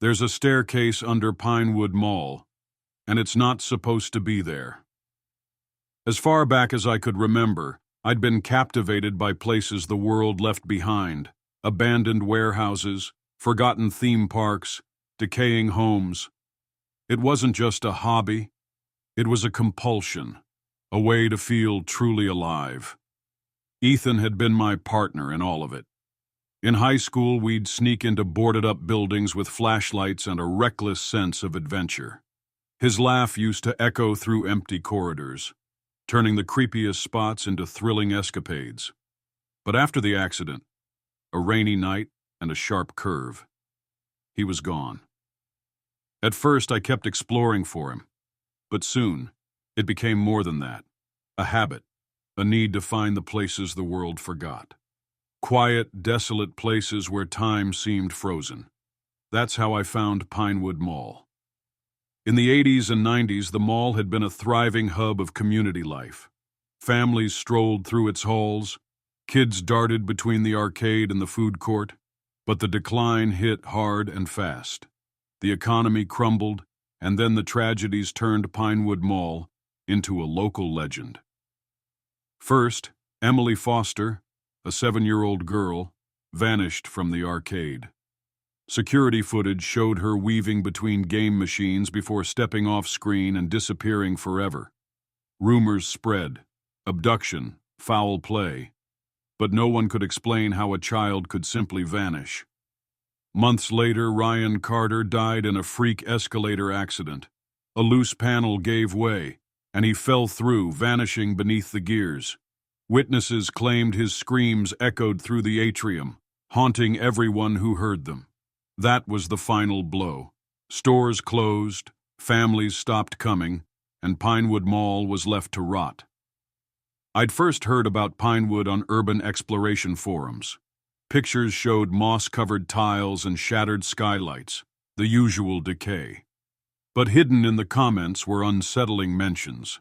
There's a staircase under Pinewood Mall, and it's not supposed to be there. As far back as I could remember, I'd been captivated by places the world left behind, abandoned warehouses, forgotten theme parks, decaying homes. It wasn't just a hobby, it was a compulsion, a way to feel truly alive. Ethan had been my partner in all of it. In high school, we'd sneak into boarded-up buildings with flashlights and a reckless sense of adventure. His laugh used to echo through empty corridors, turning the creepiest spots into thrilling escapades. But after the accident, a rainy night and a sharp curve, he was gone. At first, I kept exploring for him, but soon, it became more than that. A habit, a need to find the places the world forgot. Quiet, desolate places where time seemed frozen. That's how I found Pinewood Mall. In the 80s and 90s, the mall had been a thriving hub of community life. Families strolled through its halls, kids darted between the arcade and the food court, but the decline hit hard and fast. The economy crumbled, and then the tragedies turned Pinewood Mall into a local legend. First, Emily Foster, a 7-year-old girl, vanished from the arcade. Security footage showed her weaving between game machines before stepping off screen and disappearing forever. Rumors spread, abduction, foul play, but no one could explain how a child could simply vanish. Months later, Ryan Carter died in a freak escalator accident. A loose panel gave way, and he fell through, vanishing beneath the gears. Witnesses claimed his screams echoed through the atrium, haunting everyone who heard them. That was the final blow. Stores closed, families stopped coming, and Pinewood Mall was left to rot. I'd first heard about Pinewood on urban exploration forums. Pictures showed moss-covered tiles and shattered skylights, the usual decay. But hidden in the comments were unsettling mentions.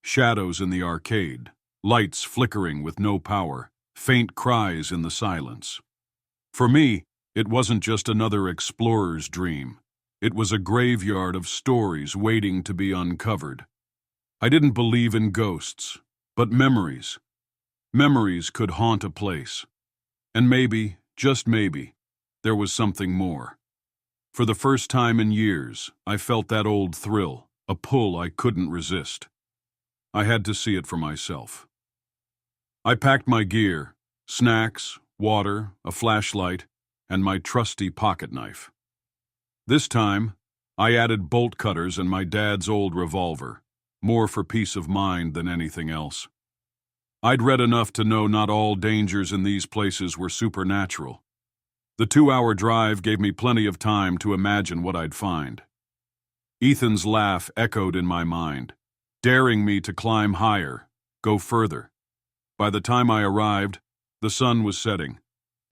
Shadows in the arcade, lights flickering with no power, faint cries in the silence. For me, it wasn't just another explorer's dream. It was a graveyard of stories waiting to be uncovered. I didn't believe in ghosts, but memories. Memories could haunt a place. And maybe, just maybe, there was something more. For the first time in years, I felt that old thrill, a pull I couldn't resist. I had to see it for myself. I packed my gear, snacks, water, a flashlight, and my trusty pocket knife. This time, I added bolt cutters and my dad's old revolver, more for peace of mind than anything else. I'd read enough to know not all dangers in these places were supernatural. The 2-hour drive gave me plenty of time to imagine what I'd find. Ethan's laugh echoed in my mind, daring me to climb higher, go further. By the time I arrived, the sun was setting,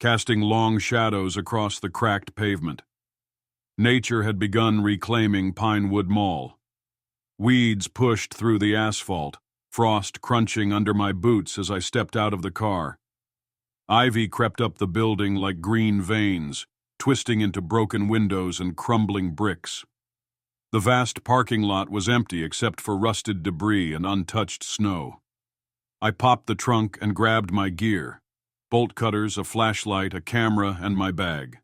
casting long shadows across the cracked pavement. Nature had begun reclaiming Pinewood Mall. Weeds pushed through the asphalt, frost crunching under my boots as I stepped out of the car. Ivy crept up the building like green veins, twisting into broken windows and crumbling bricks. The vast parking lot was empty except for rusted debris and untouched snow. I popped the trunk and grabbed my gear, bolt cutters, a flashlight, a camera, and my bag.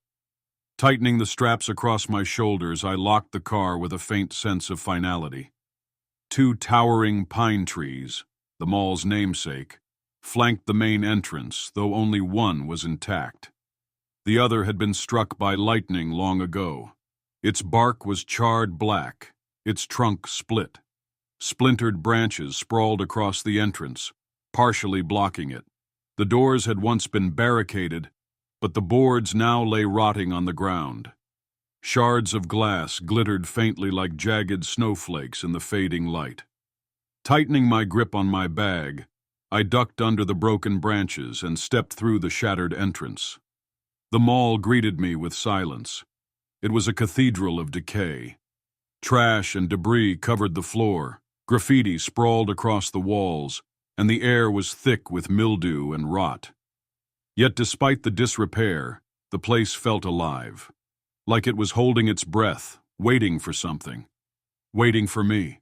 Tightening the straps across my shoulders, I locked the car with a faint sense of finality. 2 towering pine trees, the mall's namesake, flanked the main entrance, though only one was intact. The other had been struck by lightning long ago. Its bark was charred black, its trunk split. Splintered branches sprawled across the entrance, partially blocking it. The doors had once been barricaded, but the boards now lay rotting on the ground. Shards of glass glittered faintly like jagged snowflakes in the fading light. Tightening my grip on my bag, I ducked under the broken branches and stepped through the shattered entrance. The mall greeted me with silence. It was a cathedral of decay. Trash and debris covered the floor, graffiti sprawled across the walls, and the air was thick with mildew and rot. Yet despite the disrepair, the place felt alive. like it was holding its breath, waiting for something, waiting for me.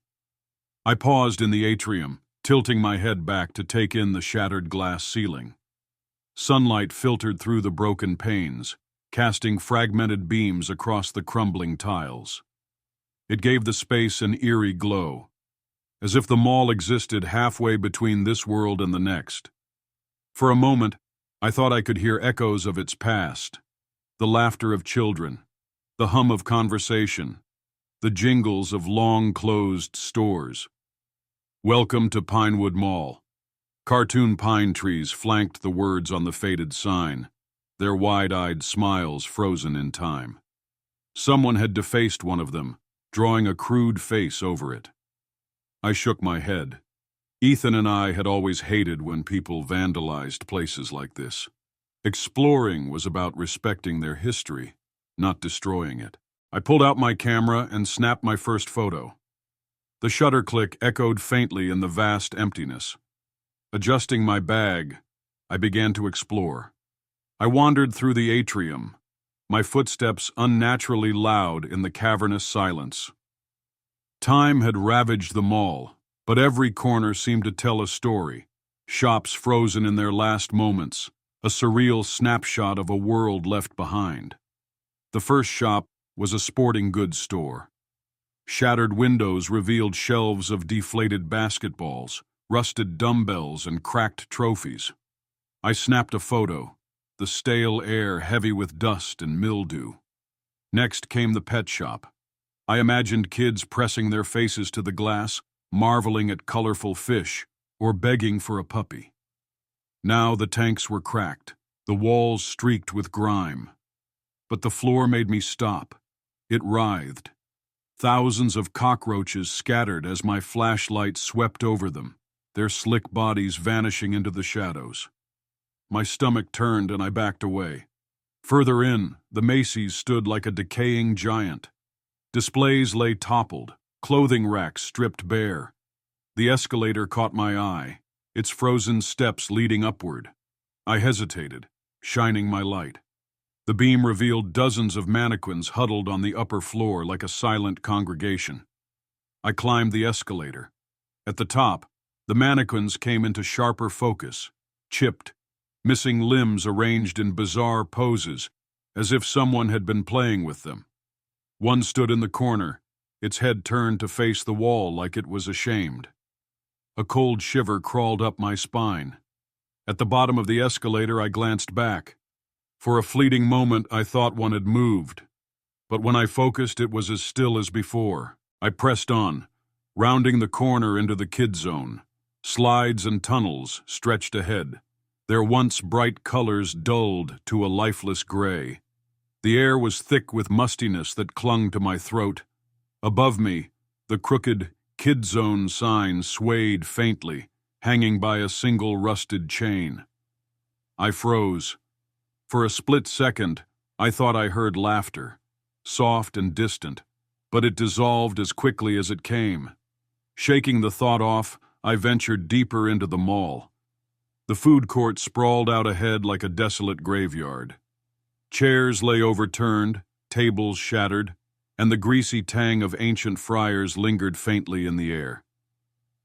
I paused in the atrium, tilting my head back to take in the shattered glass ceiling. Sunlight filtered through the broken panes, casting fragmented beams across the crumbling tiles. It gave the space an eerie glow, as if the mall existed halfway between this world and the next. For a moment, I thought I could hear echoes of its past, the laughter of children, the hum of conversation, the jingles of long-closed stores. "Welcome to Pinewood Mall." Cartoon pine trees flanked the words on the faded sign, their wide-eyed smiles frozen in time. Someone had defaced one of them, drawing a crude face over it. I shook my head. Ethan and I had always hated when people vandalized places like this. Exploring was about respecting their history, not destroying it. I pulled out my camera and snapped my first photo. The shutter click echoed faintly in the vast emptiness. Adjusting my bag, I began to explore. I wandered through the atrium, my footsteps unnaturally loud in the cavernous silence. Time had ravaged the mall, but every corner seemed to tell a story. Shops frozen in their last moments, a surreal snapshot of a world left behind. The first shop was a sporting goods store. Shattered windows revealed shelves of deflated basketballs, rusted dumbbells, and cracked trophies. I snapped a photo, the stale air heavy with dust and mildew. Next came the pet shop. I imagined kids pressing their faces to the glass, marveling at colorful fish, or begging for a puppy. Now the tanks were cracked, the walls streaked with grime. But the floor made me stop. It writhed. Thousands of cockroaches scattered as my flashlight swept over them, their slick bodies vanishing into the shadows. My stomach turned and I backed away. Further in, the Macy's stood like a decaying giant. Displays lay toppled, clothing racks stripped bare. The escalator caught my eye, its frozen steps leading upward. I hesitated, shining my light. The beam revealed dozens of mannequins huddled on the upper floor like a silent congregation. I climbed the escalator. At the top, the mannequins came into sharper focus, chipped, missing limbs arranged in bizarre poses, as if someone had been playing with them. One stood in the corner, its head turned to face the wall like it was ashamed. A cold shiver crawled up my spine. At the bottom of the escalator, I glanced back. For a fleeting moment, I thought one had moved. But when I focused, it was as still as before. I pressed on, rounding the corner into the kid zone. Slides and tunnels stretched ahead, their once bright colors dulled to a lifeless gray. The air was thick with mustiness that clung to my throat. Above me, the crooked Kid Zone sign swayed faintly, hanging by a single rusted chain. I froze. For a split second, I thought I heard laughter, soft and distant, but it dissolved as quickly as it came. Shaking the thought off, I ventured deeper into the mall. The food court sprawled out ahead like a desolate graveyard. Chairs lay overturned, tables shattered, and the greasy tang of ancient fryers lingered faintly in the air.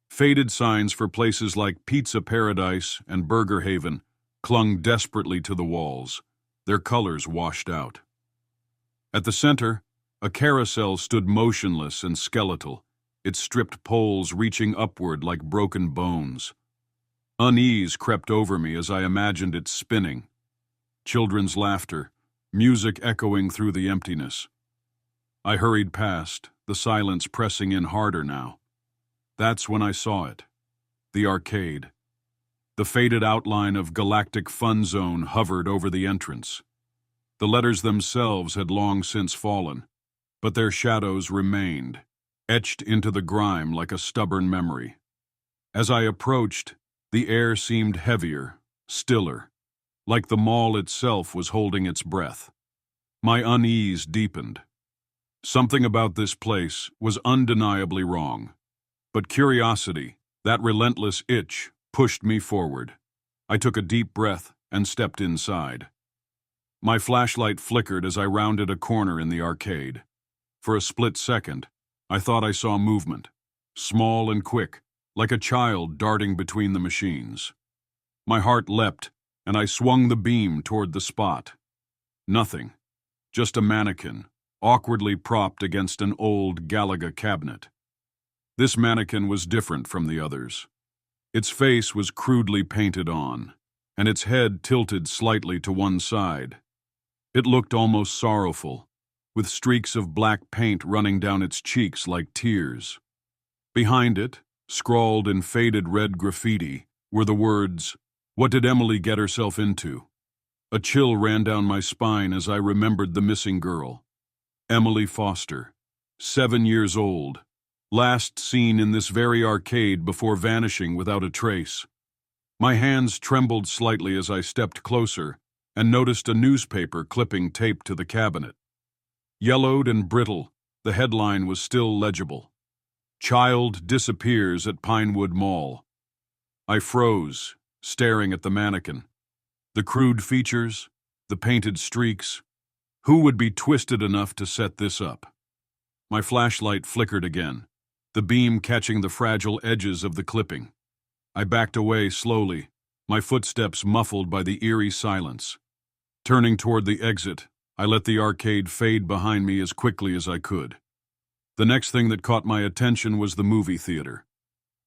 Faded signs for places like Pizza Paradise and Burger Haven clung desperately to the walls, their colors washed out. At the center, a carousel stood motionless and skeletal, its stripped poles reaching upward like broken bones. Unease crept over me as I imagined it spinning. Children's laughter, music echoing through the emptiness. I hurried past, the silence pressing in harder now. That's when I saw it. The arcade. The faded outline of Galactic Fun Zone hovered over the entrance. The letters themselves had long since fallen, but their shadows remained, etched into the grime like a stubborn memory. As I approached, the air seemed heavier, stiller, like the mall itself was holding its breath. My unease deepened. Something about this place was undeniably wrong, but curiosity, that relentless itch, pushed me forward. I took a deep breath and stepped inside. My flashlight flickered as I rounded a corner in the arcade. For a split second, I thought I saw movement, small and quick, like a child darting between the machines. My heart leapt, and I swung the beam toward the spot. Nothing, just a mannequin, awkwardly propped against an old Galaga cabinet. This mannequin was different from the others. Its face was crudely painted on, and its head tilted slightly to one side. It looked almost sorrowful, with streaks of black paint running down its cheeks like tears. Behind it, scrawled in faded red graffiti, were the words, "What did Emily get herself into?" A chill ran down my spine as I remembered the missing girl. Emily Foster, 7 years old, last seen in this very arcade before vanishing without a trace. My hands trembled slightly as I stepped closer and noticed a newspaper clipping taped to the cabinet. Yellowed and brittle, the headline was still legible. "Child disappears at Pinewood Mall." I froze, staring at the mannequin. The crude features, the painted streaks. Who would be twisted enough to set this up? My flashlight flickered again, the beam catching the fragile edges of the clipping. I backed away slowly, my footsteps muffled by the eerie silence. Turning toward the exit, I let the arcade fade behind me as quickly as I could. The next thing that caught my attention was the movie theater.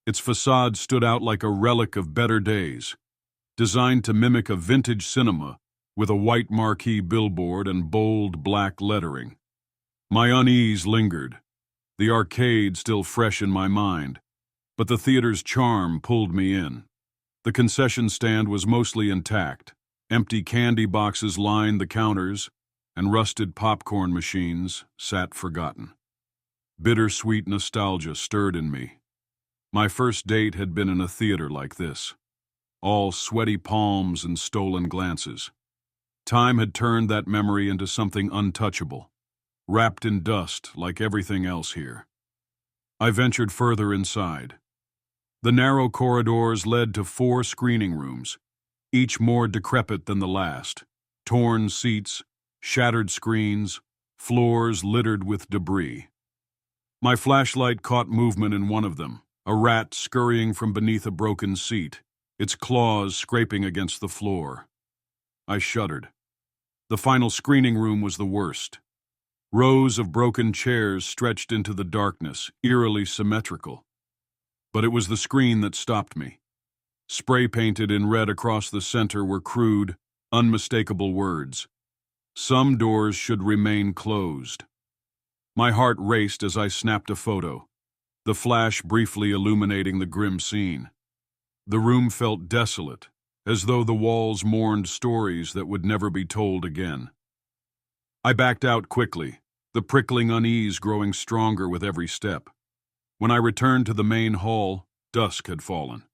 Its facade stood out like a relic of better days, designed to mimic a vintage cinema with a white marquee billboard and bold black lettering. My unease lingered, the arcade still fresh in my mind, but the theater's charm pulled me in. The concession stand was mostly intact. Empty candy boxes lined the counters, and rusted popcorn machines sat forgotten. Bittersweet nostalgia stirred in me. My first date had been in a theater like this, all sweaty palms and stolen glances. Time had turned that memory into something untouchable, wrapped in dust like everything else here. I ventured further inside. The narrow corridors led to 4 screening rooms, each more decrepit than the last. Torn seats, shattered screens, floors littered with debris. My flashlight caught movement in one of them, a rat scurrying from beneath a broken seat, its claws scraping against the floor. I shuddered. The final screening room was the worst. Rows of broken chairs stretched into the darkness, eerily symmetrical. But it was the screen that stopped me. Spray-painted in red across the center were crude, unmistakable words. "Some doors should remain closed." My heart raced as I snapped a photo, the flash briefly illuminating the grim scene. The room felt desolate, as though the walls mourned stories that would never be told again. I backed out quickly, the prickling unease growing stronger with every step. When I returned to the main hall, dusk had fallen.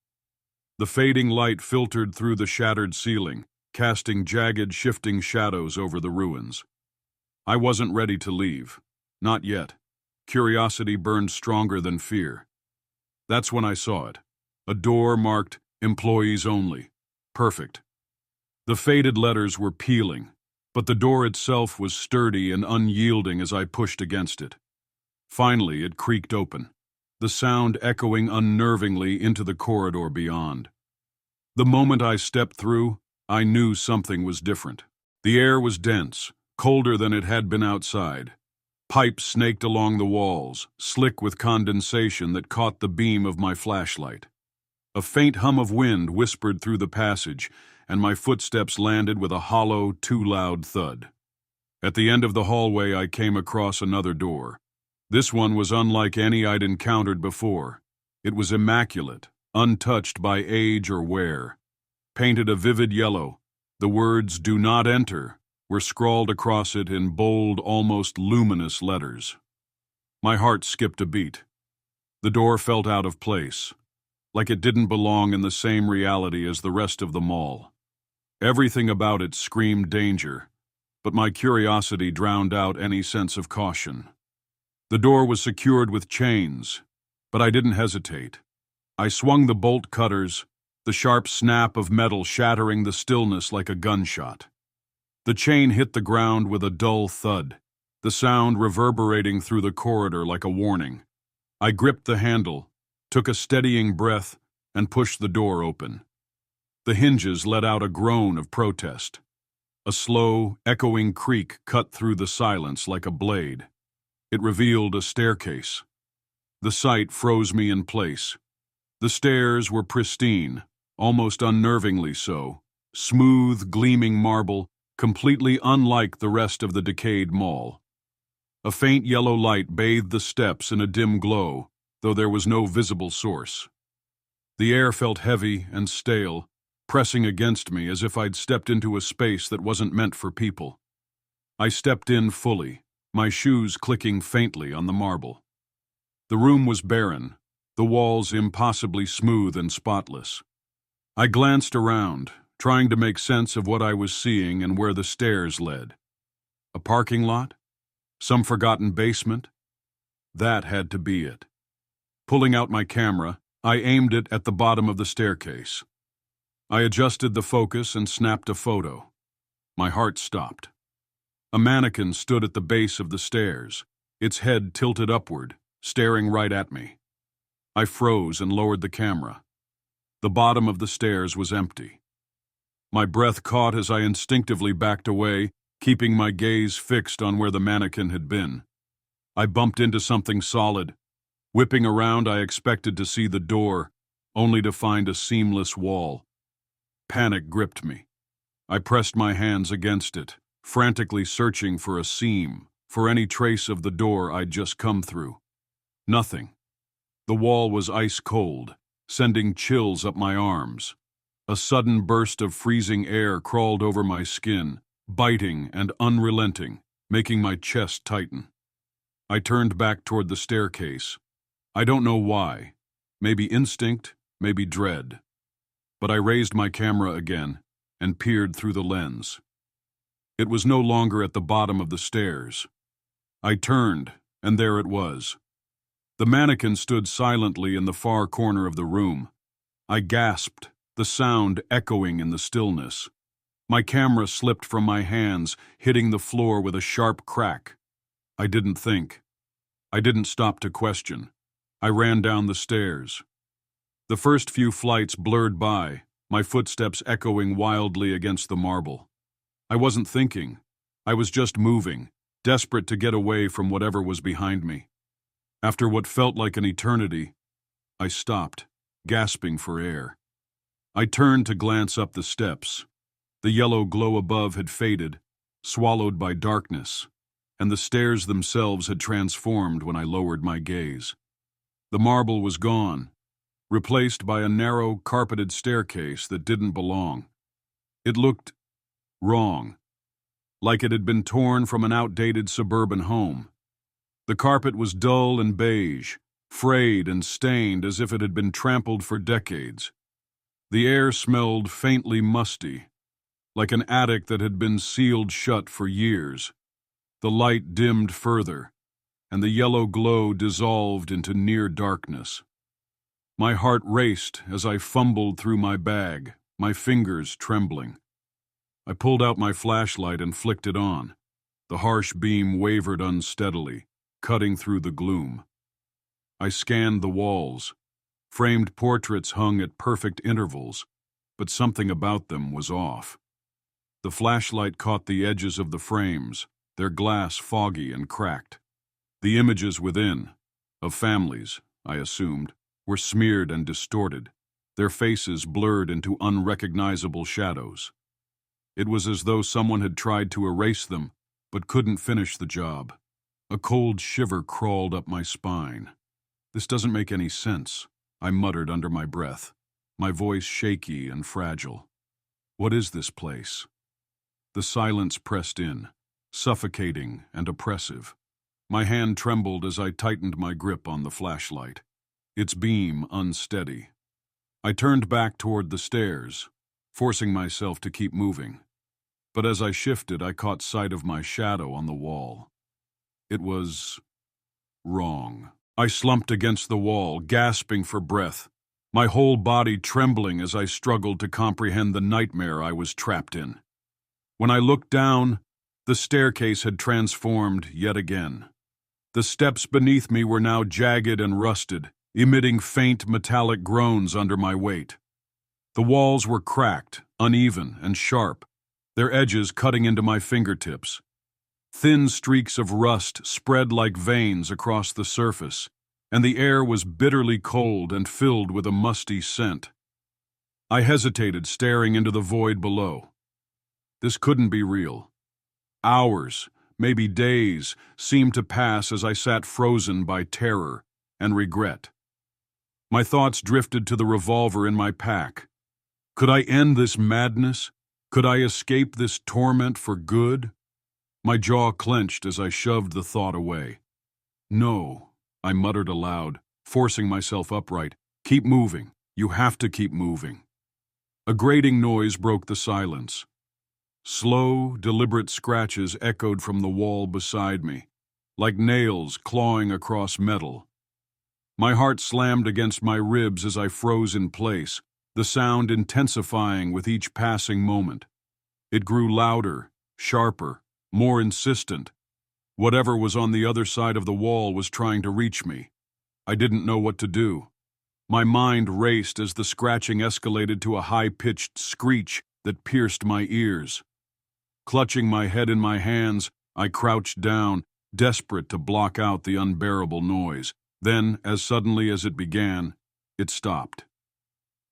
The fading light filtered through the shattered ceiling, casting jagged, shifting shadows over the ruins. I wasn't ready to leave. Not yet. Curiosity burned stronger than fear. That's when I saw it. A door marked "Employees Only." Perfect. The faded letters were peeling, but the door itself was sturdy and unyielding as I pushed against it. Finally, it creaked open, the sound echoing unnervingly into the corridor beyond. The moment I stepped through, I knew something was different. The air was dense, colder than it had been outside. Pipes snaked along the walls, slick with condensation that caught the beam of my flashlight. A faint hum of wind whispered through the passage, and my footsteps landed with a hollow, too loud thud. At the end of the hallway, I came across another door. This one was unlike any I'd encountered before. It was immaculate, untouched by age or wear. Painted a vivid yellow, the words "Do Not Enter" were scrawled across it in bold, almost luminous letters. My heart skipped a beat. The door felt out of place, like it didn't belong in the same reality as the rest of the mall. Everything about it screamed danger, but my curiosity drowned out any sense of caution. The door was secured with chains, but I didn't hesitate. I swung the bolt cutters, the sharp snap of metal shattering the stillness like a gunshot. The chain hit the ground with a dull thud, the sound reverberating through the corridor like a warning. I gripped the handle, took a steadying breath, and pushed the door open. The hinges let out a groan of protest. A slow, echoing creak cut through the silence like a blade. It revealed a staircase. The sight froze me in place. The stairs were pristine, almost unnervingly so, smooth, gleaming marble, completely unlike the rest of the decayed mall. A faint yellow light bathed the steps in a dim glow, though there was no visible source. The air felt heavy and stale, pressing against me as if I'd stepped into a space that wasn't meant for people. I stepped in fully, my shoes clicking faintly on the marble. The room was barren, the walls impossibly smooth and spotless. I glanced around, trying to make sense of what I was seeing and where the stairs led. A parking lot? Some forgotten basement? That had to be it. Pulling out my camera, I aimed it at the bottom of the staircase. I adjusted the focus and snapped a photo. My heart stopped. A mannequin stood at the base of the stairs, its head tilted upward, staring right at me. I froze and lowered the camera. The bottom of the stairs was empty. My breath caught as I instinctively backed away, keeping my gaze fixed on where the mannequin had been. I bumped into something solid. Whipping around, I expected to see the door, only to find a seamless wall. Panic gripped me. I pressed my hands against it, frantically searching for a seam, for any trace of the door I'd just come through. Nothing. The wall was ice cold, sending chills up my arms. A sudden burst of freezing air crawled over my skin, biting and unrelenting, making my chest tighten. I turned back toward the staircase. I don't know why. Maybe instinct, maybe dread. But I raised my camera again and peered through the lens. It was no longer at the bottom of the stairs. I turned, and there it was. The mannequin stood silently in the far corner of the room. I gasped, the sound echoing in the stillness. My camera slipped from my hands, hitting the floor with a sharp crack. I didn't think. I didn't stop to question. I ran down the stairs. The first few flights blurred by, my footsteps echoing wildly against the marble. I wasn't thinking. I was just moving, desperate to get away from whatever was behind me. After what felt like an eternity, I stopped, gasping for air. I turned to glance up the steps. The yellow glow above had faded, swallowed by darkness, and the stairs themselves had transformed when I lowered my gaze. The marble was gone, replaced by a narrow, carpeted staircase that didn't belong. It looked wrong, like it had been torn from an outdated suburban home. The carpet was dull and beige, frayed and stained as if it had been trampled for decades. The air smelled faintly musty, like an attic that had been sealed shut for years. The light dimmed further, and the yellow glow dissolved into near darkness. My heart raced as I fumbled through my bag, my fingers trembling. I pulled out my flashlight and flicked it on. The harsh beam wavered unsteadily, cutting through the gloom. I scanned the walls. Framed portraits hung at perfect intervals, but something about them was off. The flashlight caught the edges of the frames, their glass foggy and cracked. The images within, of families, I assumed, were smeared and distorted, their faces blurred into unrecognizable shadows. It was as though someone had tried to erase them, but couldn't finish the job. A cold shiver crawled up my spine. "This doesn't make any sense," I muttered under my breath, my voice shaky and fragile. "What is this place?" The silence pressed in, suffocating and oppressive. My hand trembled as I tightened my grip on the flashlight, its beam unsteady. I turned back toward the stairs, forcing myself to keep moving. But as I shifted, I caught sight of my shadow on the wall. It was wrong. I slumped against the wall, gasping for breath, my whole body trembling as I struggled to comprehend the nightmare I was trapped in. When I looked down, the staircase had transformed yet again. The steps beneath me were now jagged and rusted, emitting faint metallic groans under my weight. The walls were cracked, uneven, and sharp, their edges cutting into my fingertips. Thin streaks of rust spread like veins across the surface, and the air was bitterly cold and filled with a musty scent. I hesitated, staring into the void below. This couldn't be real. Hours, maybe days, seemed to pass as I sat frozen by terror and regret. My thoughts drifted to the revolver in my pack. Could I end this madness? Could I escape this torment for good? My jaw clenched as I shoved the thought away. No, I muttered aloud, forcing myself upright. Keep moving. You have to keep moving. A grating noise broke the silence. Slow, deliberate scratches echoed from the wall beside me, like nails clawing across metal. My heart slammed against my ribs as I froze in place, the sound intensifying with each passing moment. It grew louder, sharper, more insistent. Whatever was on the other side of the wall was trying to reach me. I didn't know what to do. My mind raced as the scratching escalated to a high-pitched screech that pierced my ears. Clutching my head in my hands, I crouched down, desperate to block out the unbearable noise. Then, as suddenly as it began, it stopped.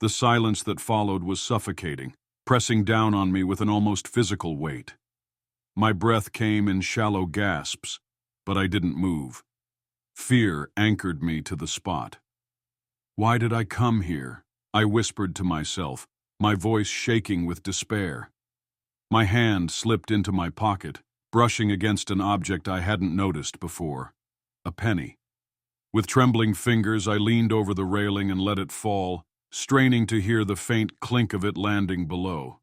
The silence that followed was suffocating, pressing down on me with an almost physical weight. My breath came in shallow gasps, but I didn't move. Fear anchored me to the spot. Why did I come here? I whispered to myself, my voice shaking with despair. My hand slipped into my pocket, brushing against an object I hadn't noticed before. A penny. With trembling fingers, I leaned over the railing and let it fall, straining to hear the faint clink of it landing below.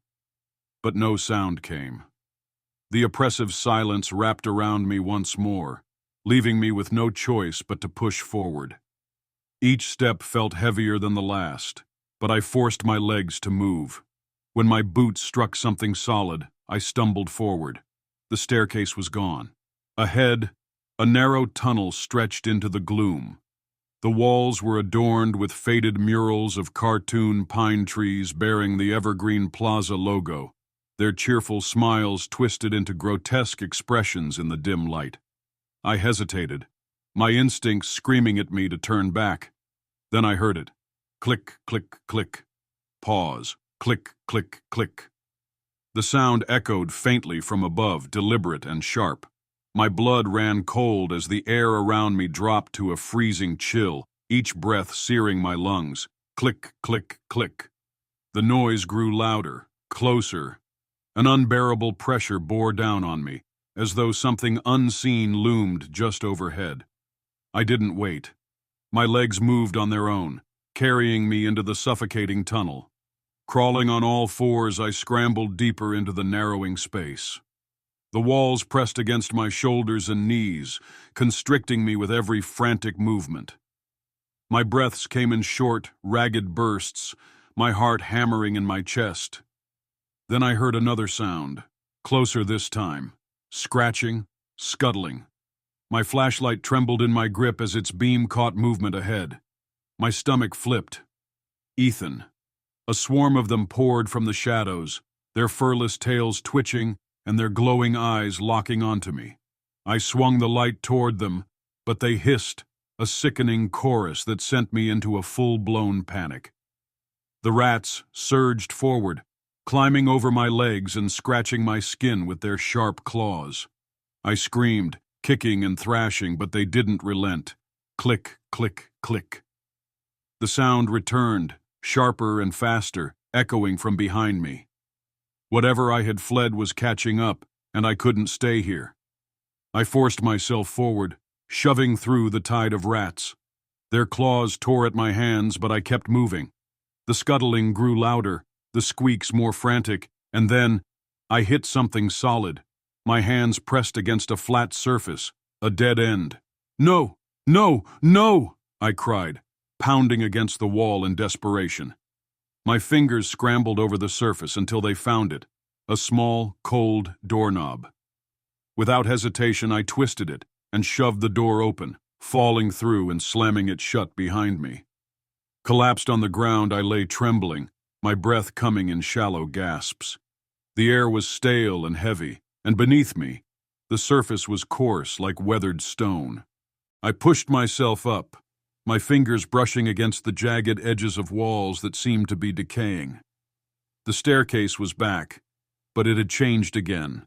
But no sound came. The oppressive silence wrapped around me once more, leaving me with no choice but to push forward. Each step felt heavier than the last, but I forced my legs to move. When my boots struck something solid, I stumbled forward. The staircase was gone. Ahead, a narrow tunnel stretched into the gloom. The walls were adorned with faded murals of cartoon pine trees bearing the Evergreen Plaza logo, their cheerful smiles twisted into grotesque expressions in the dim light. I hesitated, my instincts screaming at me to turn back. Then I heard it. Click, click, click. Pause. Click, click, click. The sound echoed faintly from above, deliberate and sharp. My blood ran cold as the air around me dropped to a freezing chill, each breath searing my lungs. Click, click, click. The noise grew louder, closer. An unbearable pressure bore down on me, as though something unseen loomed just overhead. I didn't wait. My legs moved on their own, carrying me into the suffocating tunnel. Crawling on all fours, I scrambled deeper into the narrowing space. The walls pressed against my shoulders and knees, constricting me with every frantic movement. My breaths came in short, ragged bursts, my heart hammering in my chest. Then I heard another sound, closer this time, scratching, scuttling. My flashlight trembled in my grip as its beam caught movement ahead. My stomach flipped. Ethan. A swarm of them poured from the shadows, their furless tails twitching and their glowing eyes locking onto me. I swung the light toward them, but they hissed, a sickening chorus that sent me into a full-blown panic. The rats surged forward, climbing over my legs and scratching my skin with their sharp claws. I screamed, kicking and thrashing, but they didn't relent. Click, click, click. The sound returned, sharper and faster, echoing from behind me. Whatever I had fled was catching up, and I couldn't stay here. I forced myself forward, shoving through the tide of rats. Their claws tore at my hands, but I kept moving. The scuttling grew louder, the squeaks more frantic, and then I hit something solid. My hands pressed against a flat surface, a dead end. No! No! No! I cried, pounding against the wall in desperation. My fingers scrambled over the surface until they found it, a small, cold doorknob. Without hesitation, I twisted it and shoved the door open, falling through and slamming it shut behind me. Collapsed on the ground, I lay trembling, my breath coming in shallow gasps. The air was stale and heavy, and beneath me, the surface was coarse like weathered stone. I pushed myself up, my fingers brushing against the jagged edges of walls that seemed to be decaying. The staircase was back, but it had changed again.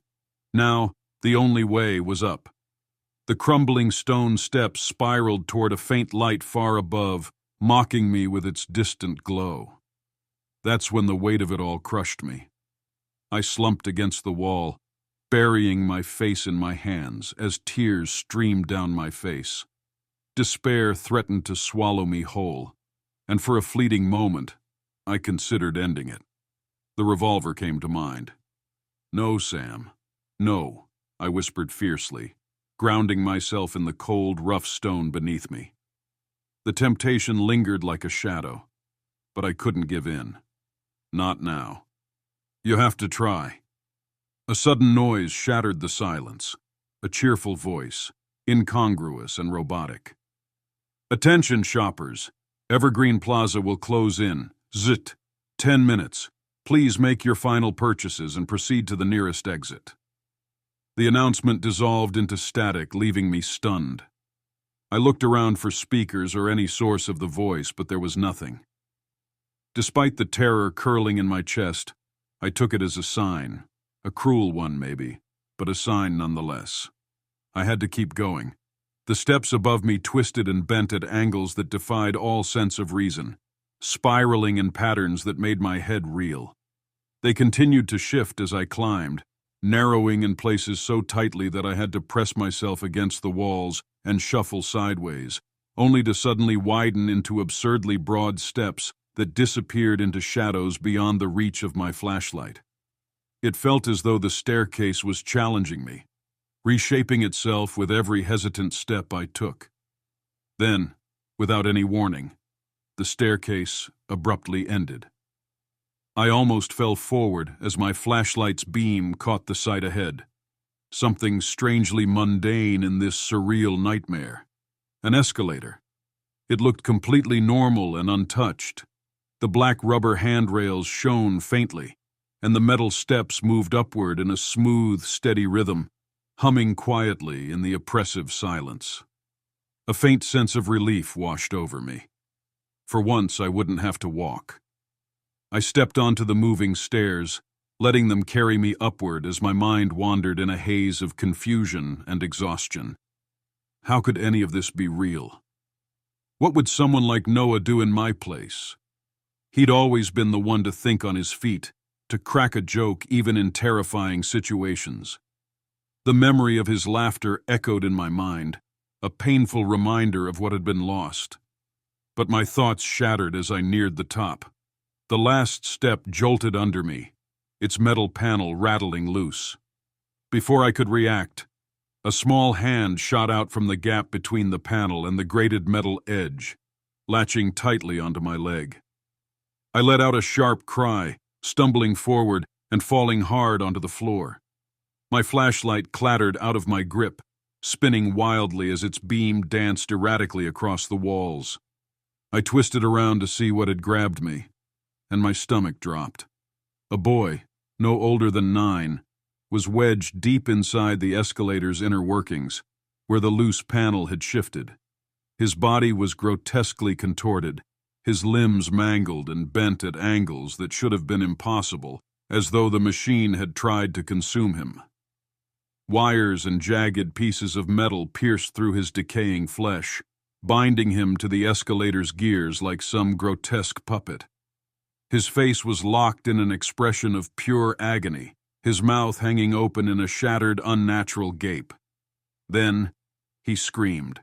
Now, the only way was up. The crumbling stone steps spiraled toward a faint light far above, mocking me with its distant glow. That's when the weight of it all crushed me. I slumped against the wall, burying my face in my hands as tears streamed down my face. Despair threatened to swallow me whole, and for a fleeting moment, I considered ending it. The revolver came to mind. "No, Sam. No," I whispered fiercely, grounding myself in the cold, rough stone beneath me. The temptation lingered like a shadow, but I couldn't give in. Not now. "You have to try." A sudden noise shattered the silence, a cheerful voice, incongruous and robotic. "Attention, shoppers. Evergreen Plaza will close in. Zit. 10 minutes. Please make your final purchases and proceed to the nearest exit." The announcement dissolved into static, leaving me stunned. I looked around for speakers or any source of the voice, but there was nothing. Despite the terror curling in my chest, I took it as a sign, a cruel one maybe, but a sign nonetheless. I had to keep going. The steps above me twisted and bent at angles that defied all sense of reason, spiraling in patterns that made my head reel. They continued to shift as I climbed, narrowing in places so tightly that I had to press myself against the walls and shuffle sideways, only to suddenly widen into absurdly broad steps that disappeared into shadows beyond the reach of my flashlight. It felt as though the staircase was challenging me, reshaping itself with every hesitant step I took. Then, without any warning, the staircase abruptly ended. I almost fell forward as my flashlight's beam caught the sight ahead. Something strangely mundane in this surreal nightmare. An escalator. It looked completely normal and untouched. The black rubber handrails shone faintly, and the metal steps moved upward in a smooth, steady rhythm, humming quietly in the oppressive silence. A faint sense of relief washed over me. For once, I wouldn't have to walk. I stepped onto the moving stairs, letting them carry me upward as my mind wandered in a haze of confusion and exhaustion. How could any of this be real? What would someone like Noah do in my place? He'd always been the one to think on his feet, to crack a joke even in terrifying situations. The memory of his laughter echoed in my mind, a painful reminder of what had been lost. But my thoughts shattered as I neared the top. The last step jolted under me, its metal panel rattling loose. Before I could react, a small hand shot out from the gap between the panel and the grated metal edge, latching tightly onto my leg. I let out a sharp cry, stumbling forward and falling hard onto the floor. My flashlight clattered out of my grip, spinning wildly as its beam danced erratically across the walls. I twisted around to see what had grabbed me, and my stomach dropped. A boy, no older than 9, was wedged deep inside the escalator's inner workings, where the loose panel had shifted. His body was grotesquely contorted, his limbs mangled and bent at angles that should have been impossible, as though the machine had tried to consume him. Wires and jagged pieces of metal pierced through his decaying flesh, binding him to the escalator's gears like some grotesque puppet. His face was locked in an expression of pure agony, his mouth hanging open in a shattered, unnatural gape. Then, he screamed.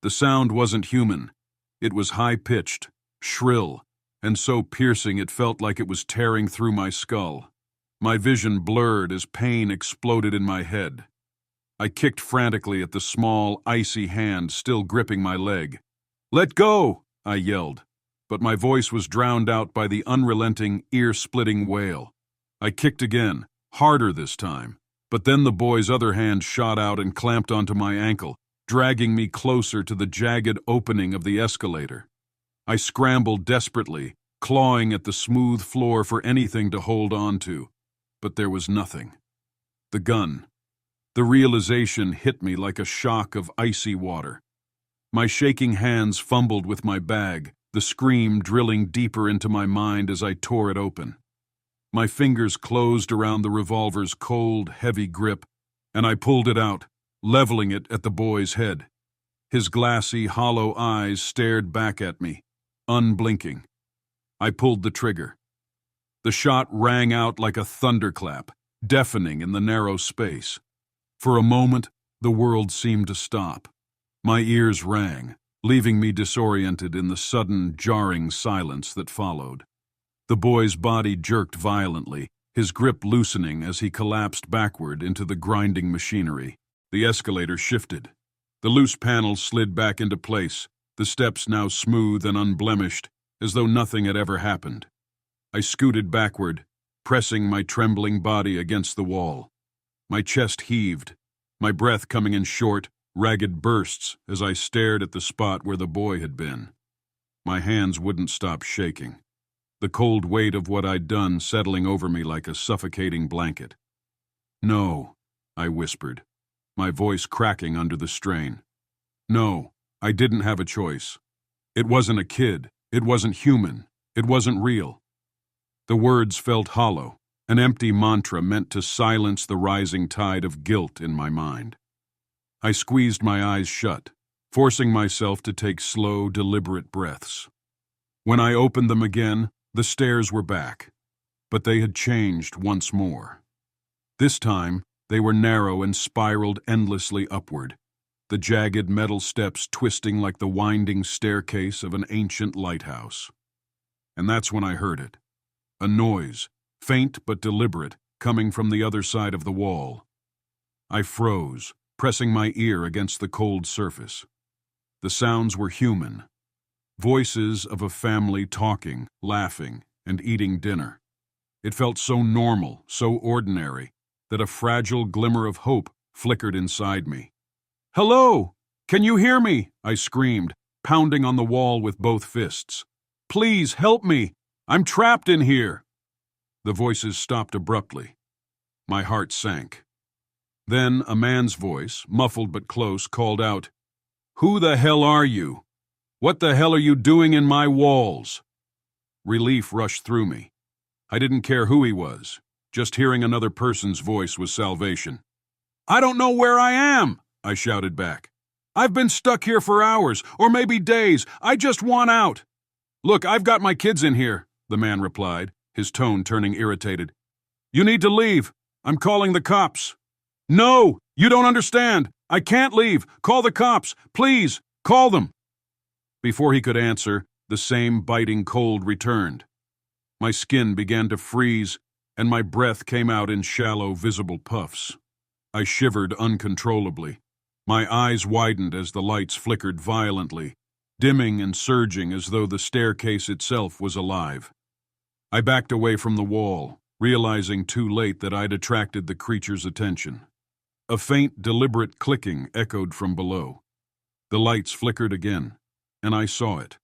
The sound wasn't human. It was high-pitched, shrill, and so piercing it felt like it was tearing through my skull. My vision blurred as pain exploded in my head. I kicked frantically at the small, icy hand still gripping my leg. "Let go!" I yelled, but my voice was drowned out by the unrelenting, ear-splitting wail. I kicked again, harder this time, but then the boy's other hand shot out and clamped onto my ankle, dragging me closer to the jagged opening of the escalator. I scrambled desperately, clawing at the smooth floor for anything to hold on to, but there was nothing. The gun. The realization hit me like a shock of icy water. My shaking hands fumbled with my bag, the scream drilling deeper into my mind as I tore it open. My fingers closed around the revolver's cold, heavy grip, and I pulled it out, leveling it at the boy's head. His glassy, hollow eyes stared back at me, unblinking. I pulled the trigger. The shot rang out like a thunderclap, deafening in the narrow space. For a moment, the world seemed to stop. My ears rang, leaving me disoriented in the sudden, jarring silence that followed. The boy's body jerked violently, his grip loosening as he collapsed backward into the grinding machinery. The escalator shifted. The loose panels slid back into place, the steps now smooth and unblemished, as though nothing had ever happened. I scooted backward, pressing my trembling body against the wall. My chest heaved, my breath coming in short, ragged bursts as I stared at the spot where the boy had been. My hands wouldn't stop shaking, the cold weight of what I'd done settling over me like a suffocating blanket. "No," I whispered, my voice cracking under the strain. No, I didn't have a choice. It wasn't a kid, it wasn't human, it wasn't real. The words felt hollow, an empty mantra meant to silence the rising tide of guilt in my mind. I squeezed my eyes shut, forcing myself to take slow, deliberate breaths. When I opened them again, the stairs were back, but they had changed once more. This time, they were narrow and spiraled endlessly upward, the jagged metal steps twisting like the winding staircase of an ancient lighthouse. And that's when I heard it. A noise, faint but deliberate, coming from the other side of the wall. I froze, pressing my ear against the cold surface. The sounds were human. Voices of a family talking, laughing, and eating dinner. It felt so normal, so ordinary, that a fragile glimmer of hope flickered inside me. "Hello! Can you hear me?" I screamed, pounding on the wall with both fists. "Please help me! I'm trapped in here!" The voices stopped abruptly. My heart sank. Then a man's voice, muffled but close, called out, "Who the hell are you? What the hell are you doing in my walls?" Relief rushed through me. I didn't care who he was. Just hearing another person's voice was salvation. "I don't know where I am," I shouted back. "I've been stuck here for hours, or maybe days. I just want out." "Look, I've got my kids in here," the man replied, his tone turning irritated. "You need to leave. I'm calling the cops." "No, you don't understand. I can't leave. Call the cops. Please, call them." Before he could answer, the same biting cold returned. My skin began to freeze, and my breath came out in shallow, visible puffs. I shivered uncontrollably. My eyes widened as the lights flickered violently, dimming and surging as though the staircase itself was alive. I backed away from the wall, realizing too late that I'd attracted the creature's attention. A faint, deliberate clicking echoed from below. The lights flickered again, and I saw it.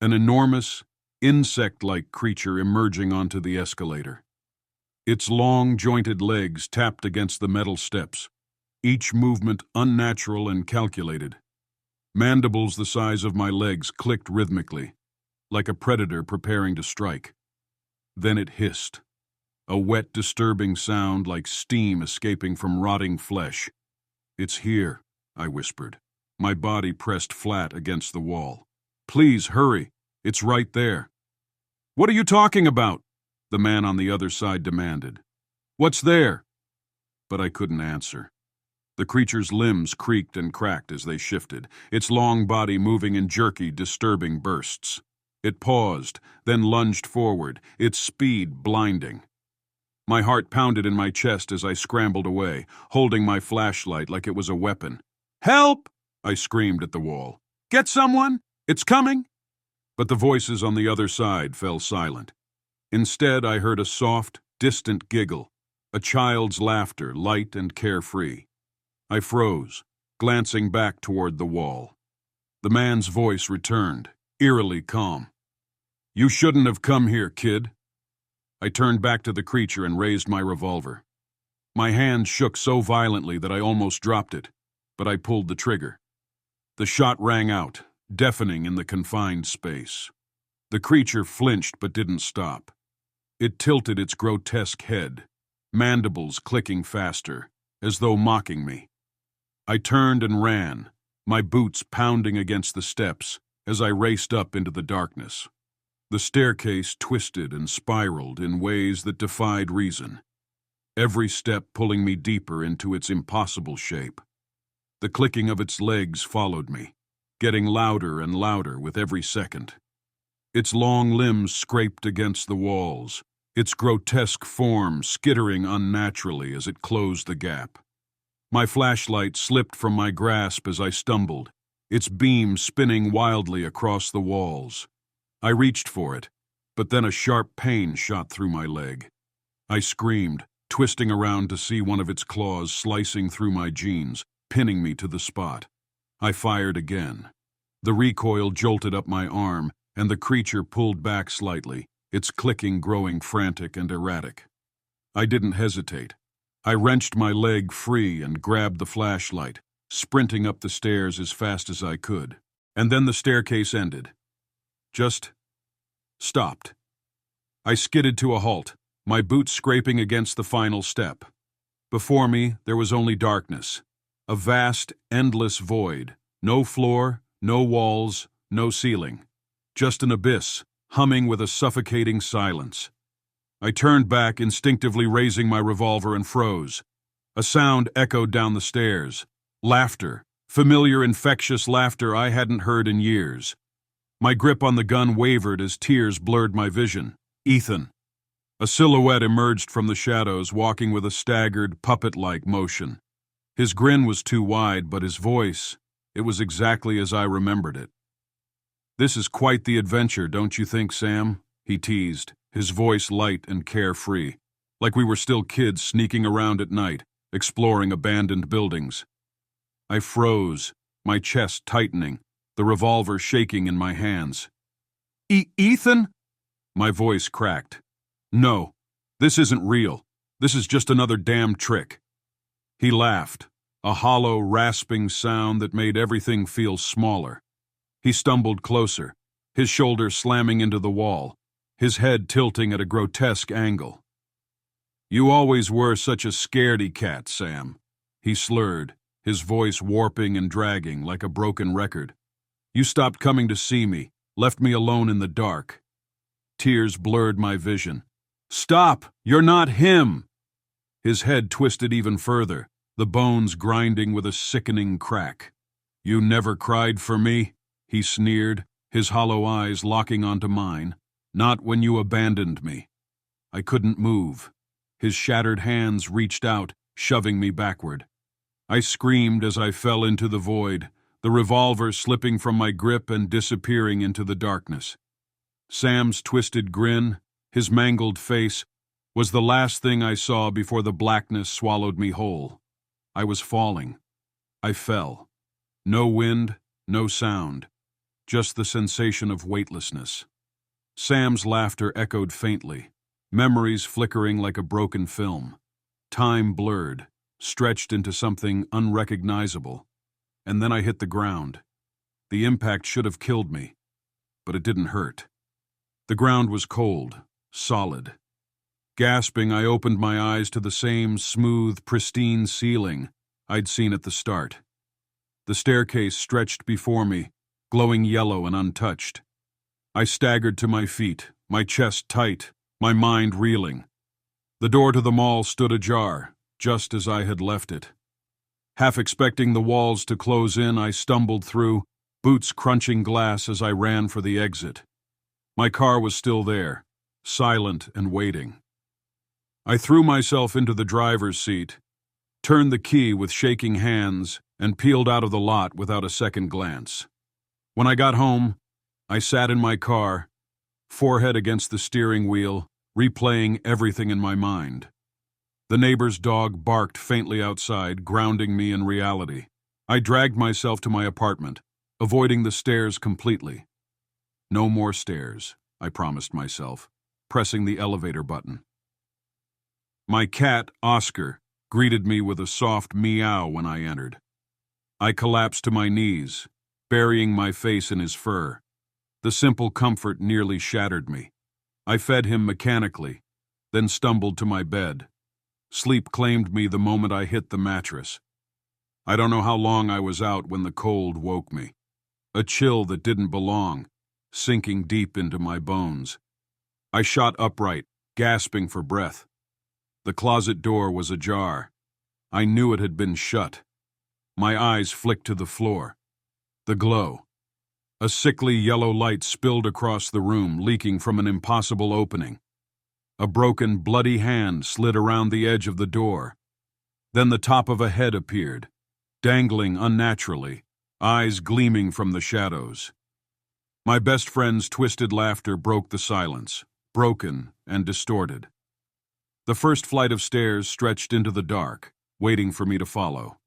An enormous, insect-like creature emerging onto the escalator. Its long, jointed legs tapped against the metal steps, each movement unnatural and calculated. Mandibles the size of my legs clicked rhythmically, like a predator preparing to strike. Then it hissed. A wet, disturbing sound like steam escaping from rotting flesh. "It's here," I whispered, my body pressed flat against the wall. "Please, hurry. It's right there." "What are you talking about?" the man on the other side demanded. "What's there?" But I couldn't answer. The creature's limbs creaked and cracked as they shifted, its long body moving in jerky, disturbing bursts. It paused, then lunged forward, its speed blinding. My heart pounded in my chest as I scrambled away, holding my flashlight like it was a weapon. "Help!" I screamed at the wall. "Get someone! It's coming!" But the voices on the other side fell silent. Instead, I heard a soft, distant giggle, a child's laughter, light and carefree. I froze, glancing back toward the wall. The man's voice returned, eerily calm. "You shouldn't have come here, kid." I turned back to the creature and raised my revolver. My hand shook so violently that I almost dropped it, but I pulled the trigger. The shot rang out, deafening in the confined space. The creature flinched but didn't stop. It tilted its grotesque head, mandibles clicking faster, as though mocking me. I turned and ran, my boots pounding against the steps as I raced up into the darkness. The staircase twisted and spiraled in ways that defied reason, every step pulling me deeper into its impossible shape. The clicking of its legs followed me, getting louder and louder with every second. Its long limbs scraped against the walls, its grotesque form skittering unnaturally as it closed the gap. My flashlight slipped from my grasp as I stumbled, its beam spinning wildly across the walls. I reached for it, but then a sharp pain shot through my leg. I screamed, twisting around to see one of its claws slicing through my jeans, pinning me to the spot. I fired again. The recoil jolted up my arm, and the creature pulled back slightly, its clicking growing frantic and erratic. I didn't hesitate. I wrenched my leg free and grabbed the flashlight, sprinting up the stairs as fast as I could. And then the staircase ended. Just stopped. I skidded to a halt, my boots scraping against the final step. Before me, there was only darkness. A vast, endless void. No floor, no walls, no ceiling. Just an abyss, humming with a suffocating silence. I turned back, instinctively raising my revolver, and froze. A sound echoed down the stairs. Laughter. Familiar, infectious laughter I hadn't heard in years. My grip on the gun wavered as tears blurred my vision. Ethan. A silhouette emerged from the shadows, walking with a staggered, puppet-like motion. His grin was too wide, but his voice, it was exactly as I remembered it. "This is quite the adventure, don't you think, Sam?" he teased, his voice light and carefree, like we were still kids sneaking around at night, exploring abandoned buildings. I froze, my chest tightening, the revolver shaking in my hands. Ethan?" My voice cracked. "No, this isn't real. This is just another damn trick." He laughed, a hollow, rasping sound that made everything feel smaller. He stumbled closer, his shoulders slamming into the wall, his head tilting at a grotesque angle. "You always were such a scaredy cat, Sam," he slurred, his voice warping and dragging like a broken record. "You stopped coming to see me, left me alone in the dark." Tears blurred my vision. "Stop! You're not him!" His head twisted even further, the bones grinding with a sickening crack. "You never cried for me?" he sneered, his hollow eyes locking onto mine. "Not when you abandoned me." I couldn't move. His shattered hands reached out, shoving me backward. I screamed as I fell into the void, the revolver slipping from my grip and disappearing into the darkness. Sam's twisted grin, his mangled face, was the last thing I saw before the blackness swallowed me whole. I was falling. I fell. No wind, no sound, just the sensation of weightlessness. Sam's laughter echoed faintly, memories flickering like a broken film. Time blurred, stretched into something unrecognizable. And then I hit the ground. The impact should have killed me, but it didn't hurt. The ground was cold, solid. Gasping, I opened my eyes to the same smooth, pristine ceiling I'd seen at the start. The staircase stretched before me, glowing yellow and untouched. I staggered to my feet, my chest tight, my mind reeling. The door to the mall stood ajar, just as I had left it. Half expecting the walls to close in, I stumbled through, boots crunching glass as I ran for the exit. My car was still there, silent and waiting. I threw myself into the driver's seat, turned the key with shaking hands, and peeled out of the lot without a second glance. When I got home, I sat in my car, forehead against the steering wheel, replaying everything in my mind. The neighbor's dog barked faintly outside, grounding me in reality. I dragged myself to my apartment, avoiding the stairs completely. No more stairs, I promised myself, pressing the elevator button. My cat, Oscar, greeted me with a soft meow when I entered. I collapsed to my knees, burying my face in his fur. The simple comfort nearly shattered me. I fed him mechanically, then stumbled to my bed. Sleep claimed me the moment I hit the mattress. I don't know how long I was out when the cold woke me. A chill that didn't belong, sinking deep into my bones. I shot upright, gasping for breath. The closet door was ajar. I knew it had been shut. My eyes flicked to the floor. The glow. A sickly yellow light spilled across the room, leaking from an impossible opening. A broken, bloody hand slid around the edge of the door. Then the top of a head appeared, dangling unnaturally, eyes gleaming from the shadows. My best friend's twisted laughter broke the silence, broken and distorted. The first flight of stairs stretched into the dark, waiting for me to follow.